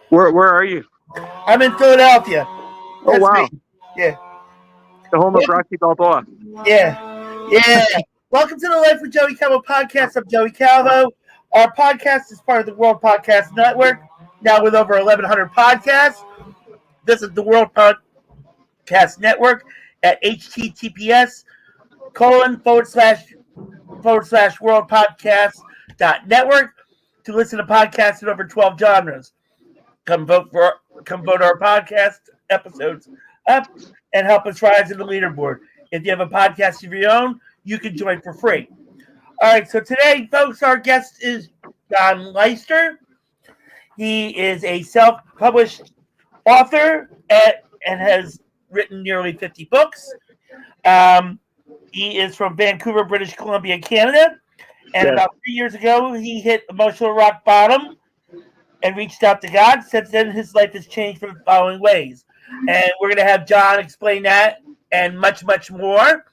Where are you? I'm in Philadelphia. Oh That's wow, me. Yeah. the home of Rocky Balboa. Yeah. Yeah. Welcome to the Life with Joey Calvo podcast. I'm Joey Calvo. Our podcast is part of the World Podcast Network, now with over 1,100 podcasts. Visit the World Podcast Network at https:// world podcast.network to listen to podcasts in over 12 genres. Come vote our podcast episodes up and help us rise in the leaderboard. If you have a podcast of your own, you can join for free. All right, so today, folks, our guest is John Leister. He is a self-published author and has written nearly 50 books. He is from Vancouver, British Columbia, Canada. And Yes. about 3 years ago, he hit emotional rock bottom and reached out to God. Since then, his life has changed in the following ways. And we're going to have John explain that and much, much more.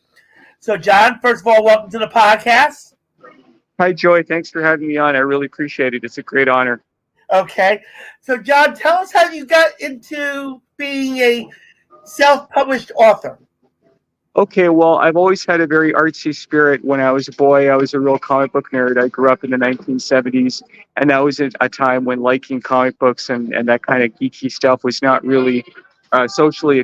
So, John, first of all, welcome to the podcast. Hi Joy, thanks for having me on. I really appreciate it. It's a great honor. Okay. So, John, tell us how you got into being a self-published author. Okay, well, I've always had a very artsy spirit. When I was a boy, I was a real comic book nerd. I grew up in the 1970s, and that was a time when liking comic books and that kind of geeky stuff was not really socially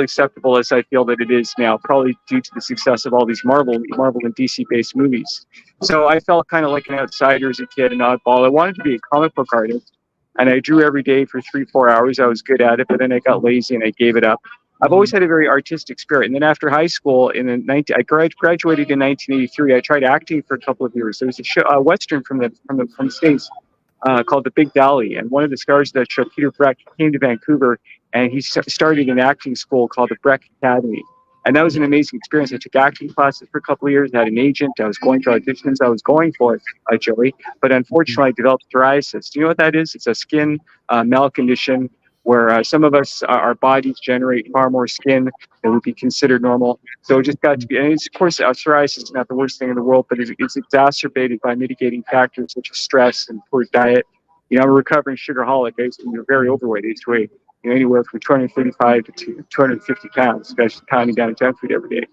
acceptable as I feel that it is now, probably due to the success of all these Marvel and DC-based movies. So I felt kind of like an outsider as a kid, an oddball. I wanted to be a comic book artist, and I drew every day for 3-4 hours. I was good at it, but then I got lazy and I gave it up. I've always had a very artistic spirit. And then after high school, I graduated in 1983. I tried acting for a couple of years. There was a Western from the States called The Big Dolly. And one of the stars of that show, Peter Breck, came to Vancouver and he started an acting school called the Breck Academy. And that was an amazing experience. I took acting classes for a couple of years, had an agent. I was going to auditions. I was going for it, Joey. But unfortunately, I developed psoriasis. Do you know what that is? It's a skin malcondition where some of us, our bodies generate far more skin than would be considered normal. So it just got to be, and of course, psoriasis is not the worst thing in the world, but it's exacerbated by mitigating factors such as stress and poor diet. You know, I'm a recovering sugarholic. I used to be very overweight. I used to weigh anywhere from 235 to 250 pounds, especially pounding down junk food every day.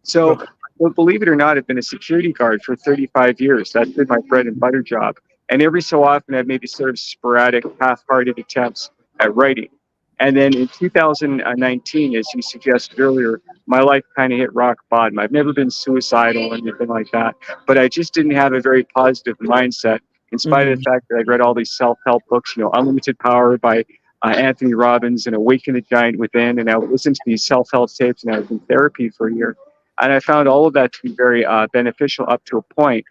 So, well, believe it or not, I've been a security guard for 35 years. That's been my bread and butter job. And every so often, I've maybe sort of sporadic, half-hearted attempts at writing. And then in 2019, as you suggested earlier, my life kind of hit rock bottom. I've never been suicidal or anything like that, but I just didn't have a very positive mindset, in spite of the fact that I'd read all these self-help books, Unlimited Power by Anthony Robbins and Awaken the Giant Within, and I would listen to these self-help tapes, and I was in therapy for a year. And I found all of that to be very beneficial up to a point.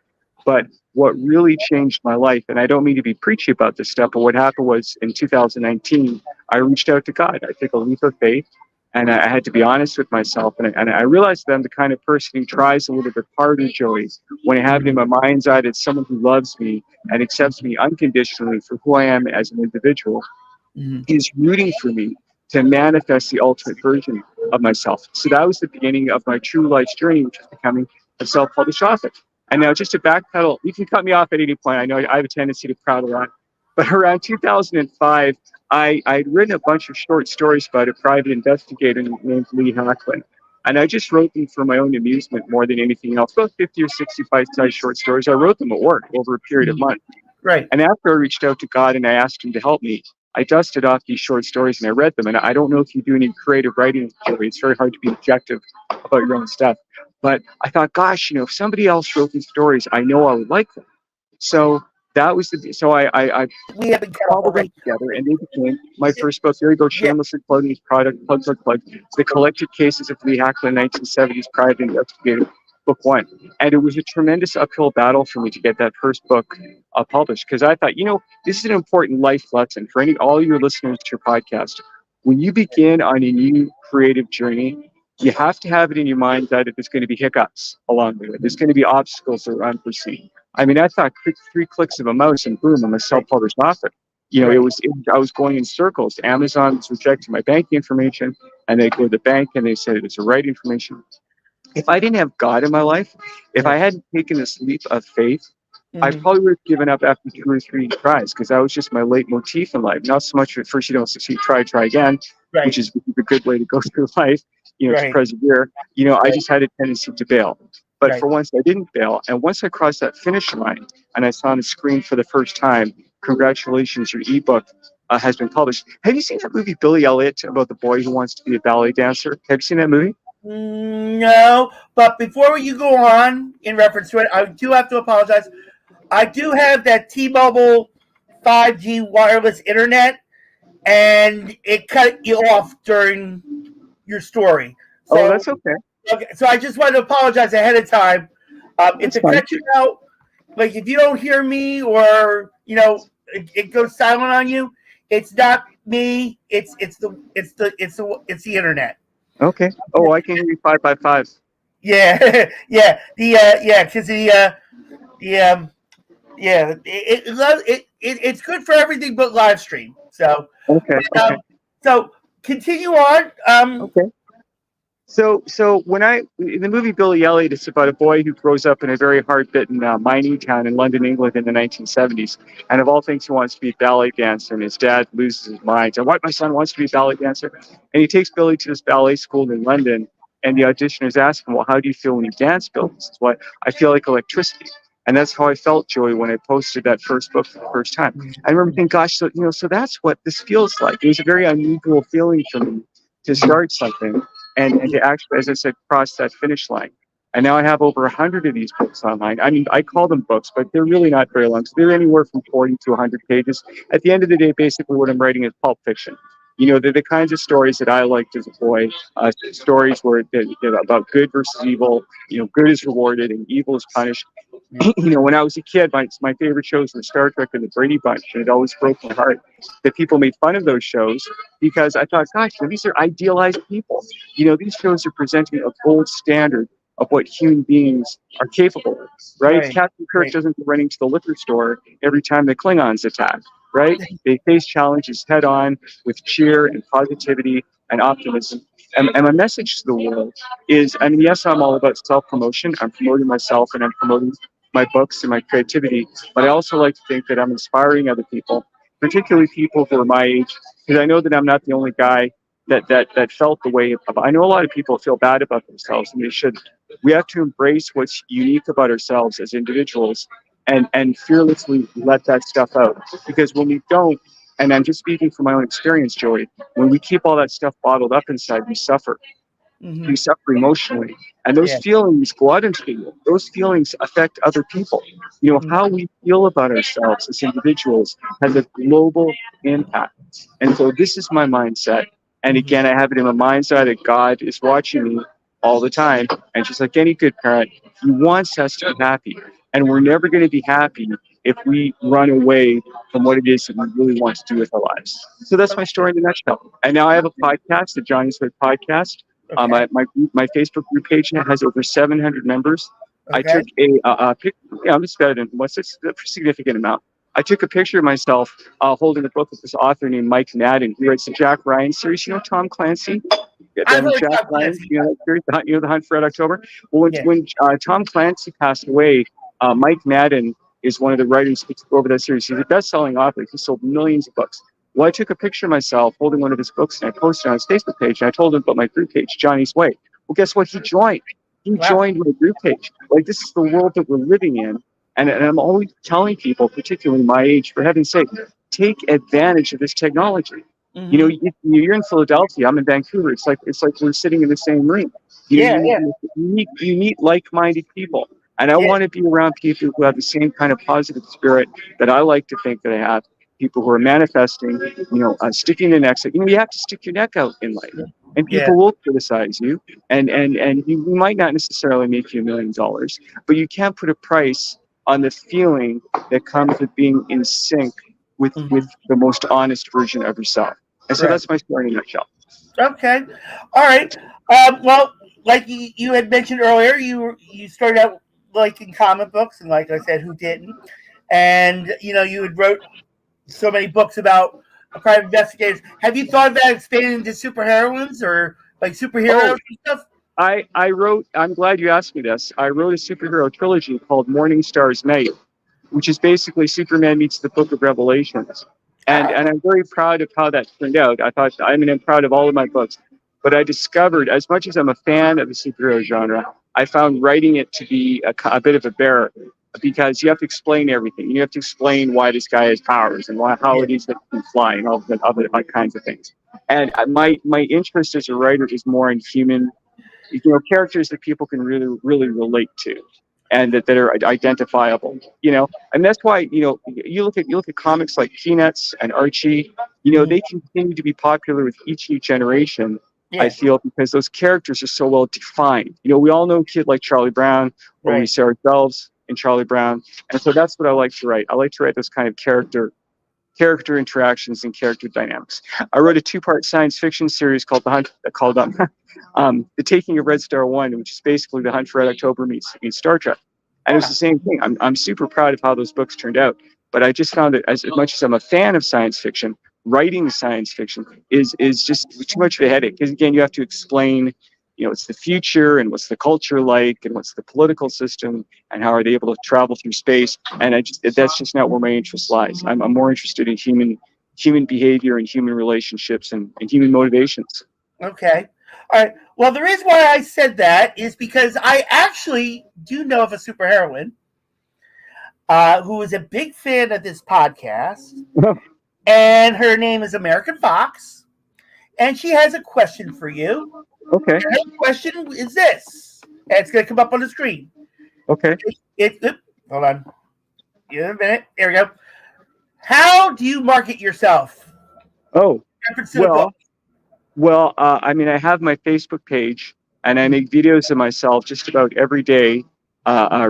But what really changed my life, and I don't mean to be preachy about this stuff, but what happened was in 2019, I reached out to God. I took a leap of faith, and I had to be honest with myself. And I realized that I'm the kind of person who tries a little bit harder, Joey, when I have it in my mind's eye that someone who loves me and accepts me unconditionally for who I am as an individual is rooting for me to manifest the ultimate version of myself. So that was the beginning of my true life's journey, which is becoming a self-published author. And now just to backpedal, you can cut me off at any point. I know I have a tendency to crowd a lot. But around 2005, I'd written a bunch of short stories about a private investigator named Lee Hacklin. And I just wrote them for my own amusement more than anything else. About 50 or 60 bite-sized short stories. I wrote them at work over a period of months. Right. And after I reached out to God and I asked him to help me, I dusted off these short stories and I read them. And I don't know if you do any creative writing, Joey. It's very hard to be objective about your own stuff. But I thought, gosh, if somebody else wrote these stories, I know I would like them. So that was I We have been cobbled them together, and they became my first book. There you go, shamelessly plugging his product, plug. The Collected Cases of Lee Hacklin, 1970s Private Investigator, book 1. And it was a tremendous uphill battle for me to get that first book published, because I thought, this is an important life lesson for all your listeners to your podcast. When you begin on a new creative journey, you have to have it in your mind that there's going to be hiccups along the way. There's going to be obstacles that are unforeseen. I mean, I thought 3 clicks of a mouse and boom, I'm a self-published author. I was going in circles. Amazon was rejecting my banking information, and they go to the bank and they said it's the right information. If I didn't have God in my life, if I hadn't taken this leap of faith I probably would have given up after 2 or 3 tries because that was just my leitmotif in life. Not so much at first you don't succeed, try again, Right. which is a good way to go through life, to Right. persevere. I just had a tendency to bail. But Right. for once, I didn't bail. And once I crossed that finish line and I saw on the screen for the first time, congratulations, your ebook has been published. Have you seen that movie, Billy Elliot, about the boy who wants to be a ballet dancer? Have you seen that movie? No, but before you go on in reference to it, I do have to apologize. I do have that T-Mobile 5G wireless internet, and it cut you off during your story. Oh, So, that's okay. okay, so I just wanted to apologize ahead of time. If That's it fine. cuts you out, like if you don't hear me or it goes silent on you, it's not me. It's the internet. Okay. Oh, I can hear you 5 by 5. Yeah, yeah, because the yeah, it's good for everything but live stream. So, Okay. Okay. so continue on. Okay. So when in the movie Billy Elliot, it's about a boy who grows up in a very hard-bitten mining town in London, England, in the 1970s, and of all things, he wants to be a ballet dancer. And his dad loses his mind. And what my son wants to be a ballet dancer, and he takes Billy to this ballet school in London. And the auditioners ask him, "Well, how do you feel when you dance, Bill?" He says, "Well, I feel like electricity." And that's how I felt, Joey, when I posted that first book for the first time. I remember thinking, "Gosh, so that's what this feels like." It was a very unusual feeling for me to start something and to actually, as I said, cross that finish line. And now I have over 100 of these books online. I mean, I call them books, but they're really not very long. So they're anywhere from 40 to 100 pages. At the end of the day, basically what I'm writing is pulp fiction. They're the kinds of stories that I liked as a boy. Stories where they're about good versus evil. Good is rewarded and evil is punished. When I was a kid, my favorite shows were Star Trek and the Brady Bunch, and it always broke my heart that people made fun of those shows because I thought, gosh, these are idealized people. These shows are presenting a gold standard of what human beings are capable of, right? Right, Captain Kirk right, doesn't go running to the liquor store every time the Klingons attack, right? They face challenges head on with cheer and positivity and optimism. And my message to the world is, I mean, yes, I'm all about self-promotion. I'm promoting myself and I'm promoting my books and my creativity, but I also like to think that I'm inspiring other people, particularly people who are my age, because I know that I'm not the only guy that felt the way of. I know a lot of people feel bad about themselves, and they shouldn't. We have to embrace what's unique about ourselves as individuals, and fearlessly let that stuff out. Because when we don't, and I'm just speaking from my own experience, Joey, when we keep all that stuff bottled up inside, we suffer. mm-hmm. We suffer emotionally, and those Yeah, feelings go out into the world. Those feelings affect other people. How we feel about ourselves as individuals has a global impact. And so this is my mindset. And mm-hmm. again, I have it in my mind's eye that God is watching me all the time. And just like any good parent, he wants us to be happy. And we're never going to be happy if we run away from what it is that we really want to do with our lives. So that's my story in a nutshell. And now I have a podcast, the Johnny Sweat podcast. Okay, My Facebook group page now has over 700 members. I okay, took a picture. Yeah, I'm just better than what's this a significant amount. I took a picture of myself holding a book with this author named Mike Madden. He writes the Jack Ryan series. Tom Clancy. Yeah, I've heard Jack Tom Ryan. Clancy. That series, the Hunt for Red October. Well, Yeah, when Tom Clancy passed away, Mike Madden is one of the writers who took over that series. He's a best-selling author. He sold millions of books. Well, I took a picture of myself holding one of his books and I posted it on his Facebook page. And I told him about my group page, Johnny's Way. Well, guess what? He joined. He wow, joined my group page. Like, this is the world that we're living in. And I'm always telling people, particularly my age, for heaven's sake, take advantage of this technology. mm-hmm. You're in Philadelphia. I'm in Vancouver. It's like we're sitting in the same room. Yeah, yeah, You meet like-minded people. And I yeah, want to be around people who have the same kind of positive spirit that I like to think that I have. People who are manifesting, sticking their necks out. You have to stick your neck out in life, and yeah, people will criticize you, and you might not necessarily make you $1 million, but you can't put a price on the feeling that comes with being in sync with mm-hmm. the most honest version of yourself. And so Right. that's my story in a nutshell. Okay, all right. Well, like you had mentioned earlier, you started out liking comic books, and like I said, who didn't? And you had wrote so many books about private investigators. Have you thought about expanding into superheroines or like superheroes Oh, and stuff? I'm glad you asked me this. I wrote a superhero trilogy called Morning Star's Night, which is basically Superman meets the Book of Revelations. And I'm very proud of how that turned out. I'm proud of all of my books. But I discovered, as much as I'm a fan of the superhero genre, I found writing it to be a bit of a bear because you have to explain everything. You have to explain why this guy has powers and how it is that he can fly and all the other kinds of things. And my interest as a writer is more in human, characters that people can really relate to, and that are identifiable. And that's why you look at comics like Peanuts and Archie. They continue to be popular with each new generation. Yeah. I feel because those characters are so well defined. We all know a kid like Charlie Brown, or we see ourselves in Charlie Brown, and so that's what I like to write. I like to write those kind of character interactions and character dynamics. I wrote a 2-part science fiction series called The Taking of Red Star 1, which is basically The Hunt for Red October meets Star Trek. And it was the same thing. I'm super proud of how those books turned out. But I just found that as much as I'm a fan of science fiction, writing science fiction is just too much of a headache. Because again, you have to explain, it's the future and what's the culture like and what's the political system and how are they able to travel through space. And that's just not where my interest lies. I'm more interested in human behavior and human relationships and human motivations. Okay. All right. Well, the reason why I said that is because I actually do know of a superheroine who is a big fan of this podcast, and her name is American Fox, and she has a question for you. Okay. And her question is this, and it's going to come up on the screen. Okay. Hold on. Give it a minute. There we go. How do you market yourself? Oh, well, I have my Facebook page, and I make videos of myself just about every day,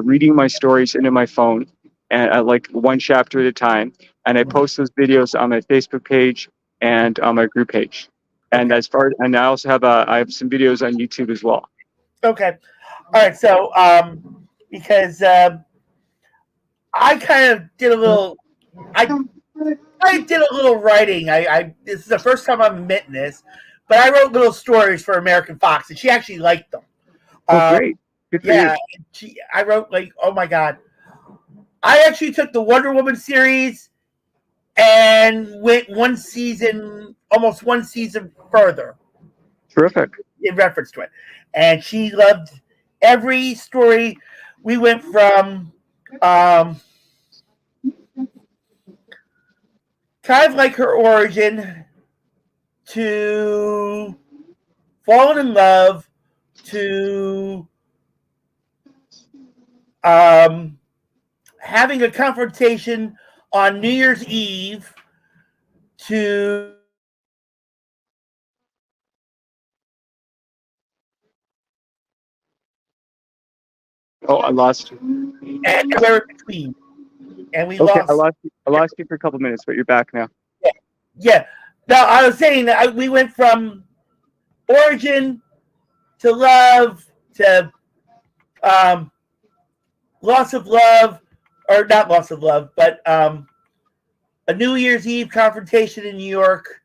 reading my stories into my phone, and like one chapter at a time. And I post those videos on my Facebook page and on my group page. And I also have I have some videos on YouTube as well. Okay, all right. So because I kind of did a little, I did a little writing. This is the first time I'm admitting this, but I wrote little stories for American Fox, and she actually liked them. Oh, great! Good for you. I wrote oh my god, I actually took the Wonder Woman series and went almost one season further. Terrific. In reference to it, and she loved every story. We went from kind of like her origin to falling in love to having a confrontation on New Year's Eve to Oh, I lost you. And we're in between. And we Okay, lost. I lost you for a couple minutes, but you're back now. Yeah. No, I was saying that we went from origin to love to loss of love, or not loss of love, but a New Year's Eve confrontation in New York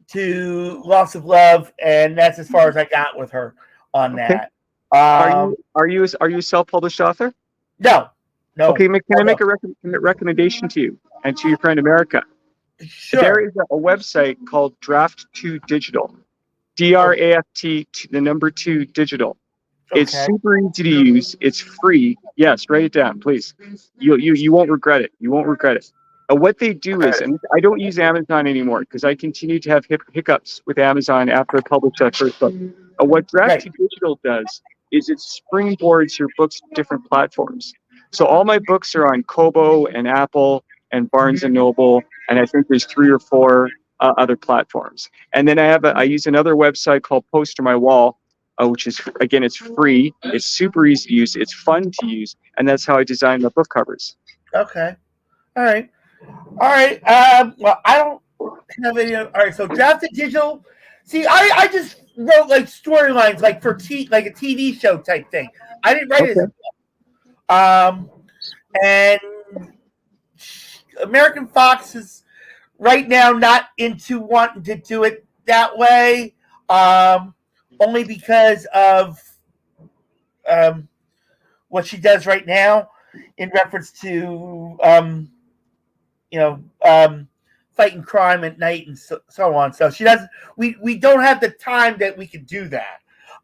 to loss of love, and that's as far as I got with her on that. Are you a self-published author? No. Okay, can I make a recommendation to you and to your friend America? Sure. There is a website called Draft 2 Digital, DRAFT, the number 2 Digital. Okay. It's super easy to use. It's free. Yes, write it down, please. You won't regret it. You won't regret it. What they do is, and I don't use Amazon anymore because I continue to have hiccups with Amazon after I published that first book. What Draft 2 Digital does is it springboards your books to different platforms. So all my books are on Kobo and Apple and Barnes and Noble, and I think there's 3 or 4 other platforms. And then I use another website called Poster My Wall, which is, again, it's free. It's super easy to use. It's fun to use, and that's how I design my book covers. Okay. All right. Well, I don't have any. All right. So Drafted Digital. See, I just wrote like storylines, like for like a TV show type thing. I didn't write it. And American Fox is right now not into wanting to do it that way, only because of what she does right now. in reference to fighting crime at night and so on. So she doesn't. We don't have the time that we could do that.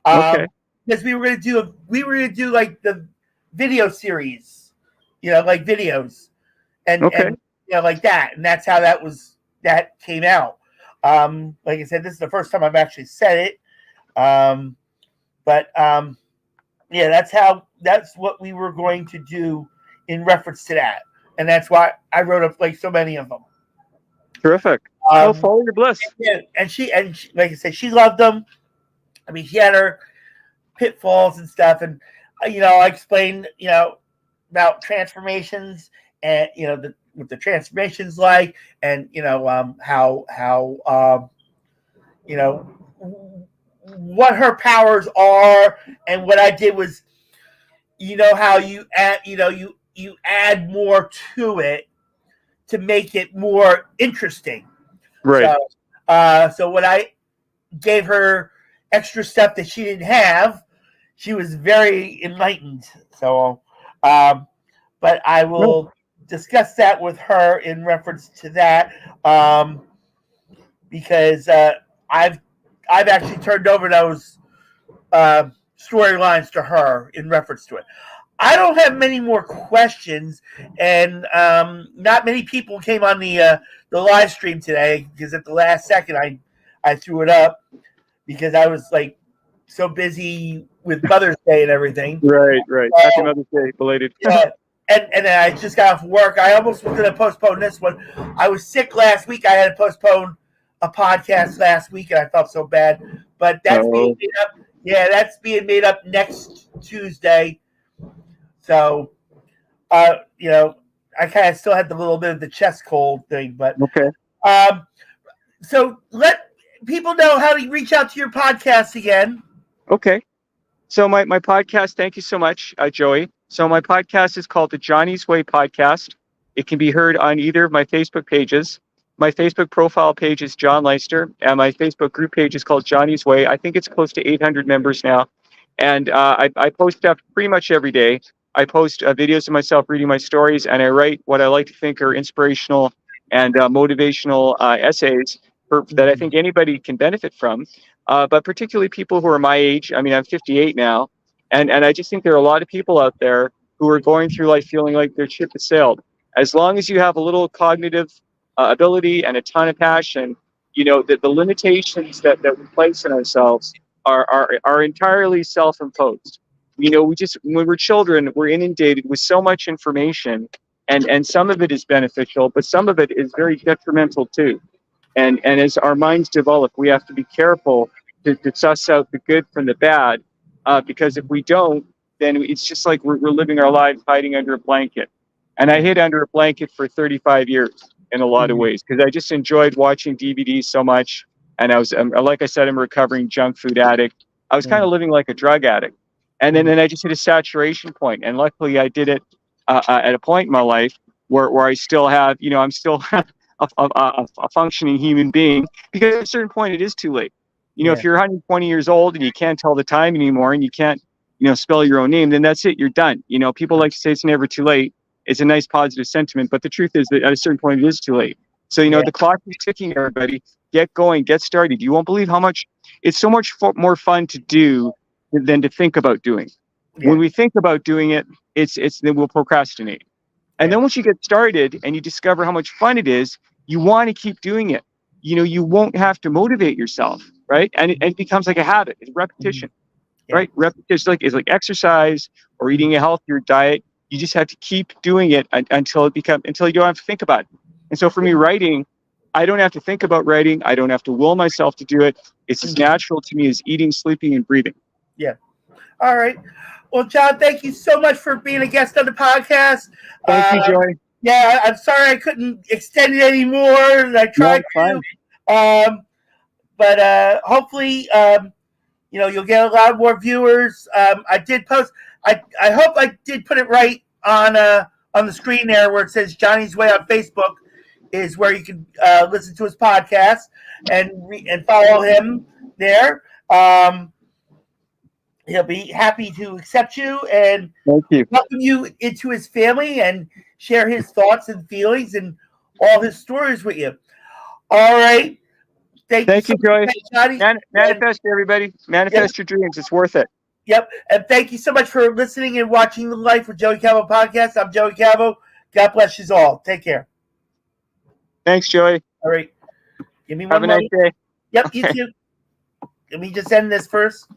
Okay. Because we were gonna do like the video series, like videos, Okay. and like that, and that's how that came out. Like I said, this is the first time I've actually said it. But yeah, that's what we were going to do in reference to that, and that's why I wrote up like so many of them. Terrific. Oh, follow your bliss. Yeah, and she, like I said, she loved them. I mean, she had her pitfalls and stuff, and I explained about transformations and what the transformations like, and how what her powers are, and what I did was how you add you add more to it to make it more interesting. Right. So when I gave her extra stuff that she didn't have, she was very enlightened. So, but I will discuss that with her in reference to that, because I've actually turned over those storylines to her in reference to it. I don't have many more questions, and not many people came on the live stream today because at the last second I threw it up because I was like so busy with Mother's Day and everything. Right. Happy Mother's Day, belated. Yeah, and I just got off work. I almost was going to postpone this one. I was sick last week. I had to postpone a podcast last week, and I felt so bad. But that's being made up. Yeah, that's being made up next Tuesday. So, I kind of still had the little bit of the chest cold thing, but okay. So let people know how to reach out to your podcast again. Okay. So my podcast, thank you so much, Joey. So my podcast is called the Johnny's Way Podcast. It can be heard on either of my Facebook pages. My Facebook profile page is John Leister, and my Facebook group page is called Johnny's Way. I think it's close to 800 members now. And I post stuff pretty much every day. I post videos of myself reading my stories, and I write what I like to think are inspirational and motivational essays that I think anybody can benefit from, but particularly people who are my age. I mean, I'm 58 now, and I just think there are a lot of people out there who are going through life feeling like their ship has sailed. As long as you have a little cognitive ability and a ton of passion, that the limitations that we place on ourselves are entirely self-imposed. When we're children, we're inundated with so much information, and some of it is beneficial, but some of it is very detrimental too. And as our minds develop, we have to be careful to suss out the good from the bad, because if we don't, then it's just like we're living our lives hiding under a blanket. And I hid under a blanket for 35 years in a lot of ways because I just enjoyed watching DVDs so much. And I was, like I said, I'm a recovering junk food addict. I was kind of living like a drug addict. And then I just hit a saturation point. And luckily I did it at a point in my life where I still have, I'm still a functioning human being, because at a certain point it is too late. If you're 120 years old and you can't tell the time anymore and you can't, spell your own name, then that's it. You're done. People like to say it's never too late. It's a nice positive sentiment, but the truth is that at a certain point it is too late. So, the clock is ticking, everybody. Get going, get started. You won't believe how much it's so much more fun to do than to think about doing. When we think about doing it, then we'll procrastinate. And then once you get started and you discover how much fun it is, you want to keep doing it. You won't have to motivate yourself, right? And it becomes like a habit. It's repetition, right? Repetition is like exercise or eating a healthier diet. You just have to keep doing it until you don't have to think about it. And so for me, writing, I don't have to think about writing. I don't have to will myself to do it. It's as natural to me as eating, sleeping, and breathing. Yeah. All right. Well, John, thank you so much for being a guest on the podcast. Thank you, Joy. Yeah, I'm sorry I couldn't extend it anymore. I tried to. But hopefully, you'll get a lot more viewers. I did post. I hope I did put it right on the screen there where it says Johnny's Way on Facebook is where you can listen to his podcast and follow him there. He'll be happy to accept you and Thank you. welcome you into his family and share his thoughts and feelings and all his stories with you. All right. Thank you, Joey. Much, Johnny. Manifest, everybody. Manifest your dreams. It's worth it. Yep. And thank you so much for listening and watching the Life with Joey Cavo podcast. I'm Joey Cavo. God bless you all. Take care. Thanks, Joey. All right. Give me one Have a nice day. Yep, you too. Let me just end this first.